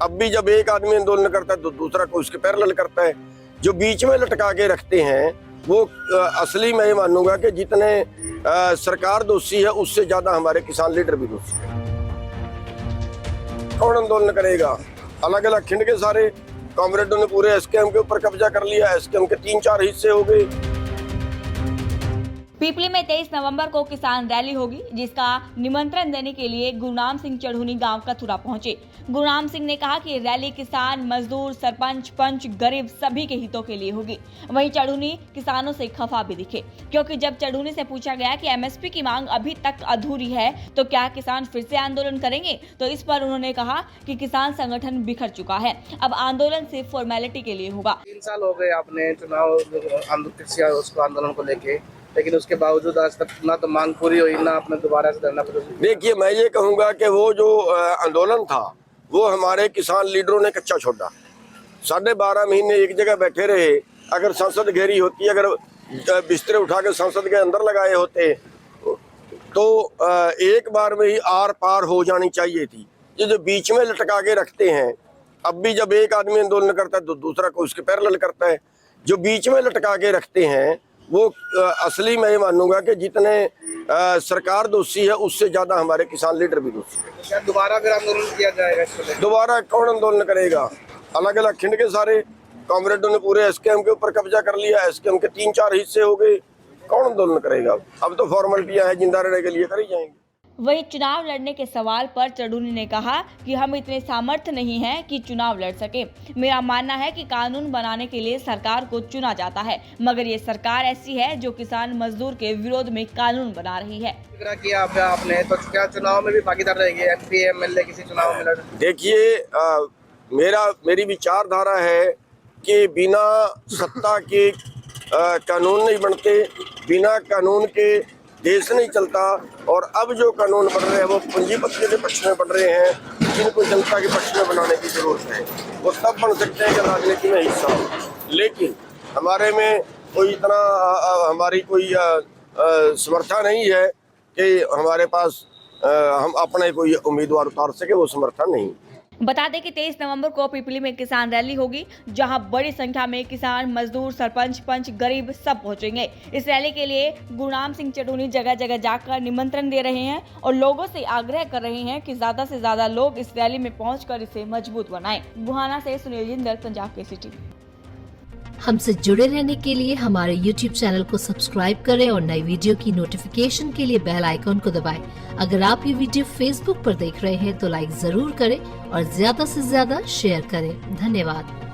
अब भी जब एक आदमी आंदोलन करता है तो दूसरा कोई उसके पैरेलल करता है। जो बीच में लटका के रखते हैं वो असली मैं ये मानूंगा कि जितने सरकार दोषी है उससे ज्यादा हमारे किसान लीडर भी दोषी है। कौन आंदोलन करेगा? अलग अलग खिंड के सारे कॉमरेडों ने पूरे एसकेएम के ऊपर कब्जा कर लिया। एसकेएम के 3-4 हिस्से हो गए। पिपली में 23 नवंबर को किसान रैली होगी, जिसका निमंत्रण देने के लिए गुरनाम सिंह चढ़ूनी गांव कथुरा पहुंचे। गुरनाम सिंह ने कहा कि रैली किसान, मजदूर, सरपंच, पंच, गरीब सभी के हितों के लिए होगी। वहीं चढ़ूनी किसानों से खफा भी दिखे, क्योंकि जब चढ़ूनी से पूछा गया कि एमएसपी की मांग अभी तक अधूरी है तो क्या किसान फिर से आंदोलन करेंगे, तो इस पर उन्होंने कहा कि किसान संगठन बिखर चुका है, अब आंदोलन सिर्फ फॉर्मेलिटी के लिए होगा। 3 साल हो गए आपने चुनाव उसको आंदोलन को लेके, लेकिन उसके बावजूद आज तक ना तो मांग पूरी हुई, ना आपने दोबारा से धरना प्रदर्शन। देखिए, मैं ये कहूंगा कि वो जो आंदोलन था वो हमारे किसान लीडरों ने कच्चा छोड़ा। 12.5 महीने एक जगह बैठे रहे। अगर संसद घेरी होती, अगर बिस्तरे उठा के संसद के अंदर लगाए होते तो एक बार में ही आर पार हो जानी चाहिए थी। ये जो बीच में लटका के रखते हैं, अब भी जब एक आदमी आंदोलन करता है तो दूसरा कोई उसके पैरेलल करता है। जो बीच में लटका के रखते हैं वो असली मैं ये मानूंगा कि जितने सरकार दोषी है उससे ज्यादा हमारे किसान लीडर भी दोषी है। क्या दोबारा फिर आंदोलन किया जाएगा इसको लेकर? दोबारा कौन आंदोलन करेगा? अलग अलग खिंड के सारे कॉमरेडों ने पूरे एसकेएम के ऊपर कब्जा कर लिया। एसकेएम के 3-4 हिस्से हो गए। कौन आंदोलन करेगा? अब तो फॉर्मेलिटियां हैं, जिंदा रहने के लिए करी जाएंगी। वहीं चुनाव लड़ने के सवाल पर चढ़ूनी ने कहा कि हम इतने सामर्थ्य नहीं हैं कि चुनाव लड़ सके। मेरा मानना है कि कानून बनाने के लिए सरकार को चुना जाता है, मगर ये सरकार ऐसी है जो किसान मजदूर के विरोध में कानून बना रही है। किया आपने तो क्या चुनाव में भी भागीदार रहेगी? एमपी एमएलए किसी चुनाव में लड़? देखिए, मेरी विचारधारा है कि बिना सत्ता के कानून नहीं बनते, बिना कानून के देश नहीं चलता। और अब जो कानून बन रहे हैं वो पूंजीपतियों के पक्ष में बन रहे हैं, जिनको जनता के पक्ष में बनाने की जरूरत है। वो तब बन सकते हैं जब राजनीति में हिस्सा हो। लेकिन हमारे में कोई इतना हमारी कोई समर्था नहीं है कि हमारे पास हम अपने कोई उम्मीदवार उतार सके, वो समर्था नहीं। बता दें कि 23 नवंबर को पिपली में किसान रैली होगी, जहां बड़ी संख्या में किसान, मजदूर, सरपंच, पंच, गरीब सब पहुंचेंगे। इस रैली के लिए गुरनाम सिंह चढ़ूनी जगह जगह जाकर निमंत्रण दे रहे हैं और लोगों से आग्रह कर रहे हैं कि ज्यादा से ज्यादा लोग इस रैली में पहुंचकर इसे मजबूत बनाएं। बुहाना से सुनील जिंदल, पंजाब केसरी टीवी। हमसे जुड़े रहने के लिए हमारे YouTube चैनल को सब्सक्राइब करें और नई वीडियो की नोटिफिकेशन के लिए बेल आइकॉन को दबाएं। अगर आप ये वीडियो Facebook पर देख रहे हैं तो लाइक जरूर करें और ज्यादा से ज्यादा शेयर करें। धन्यवाद।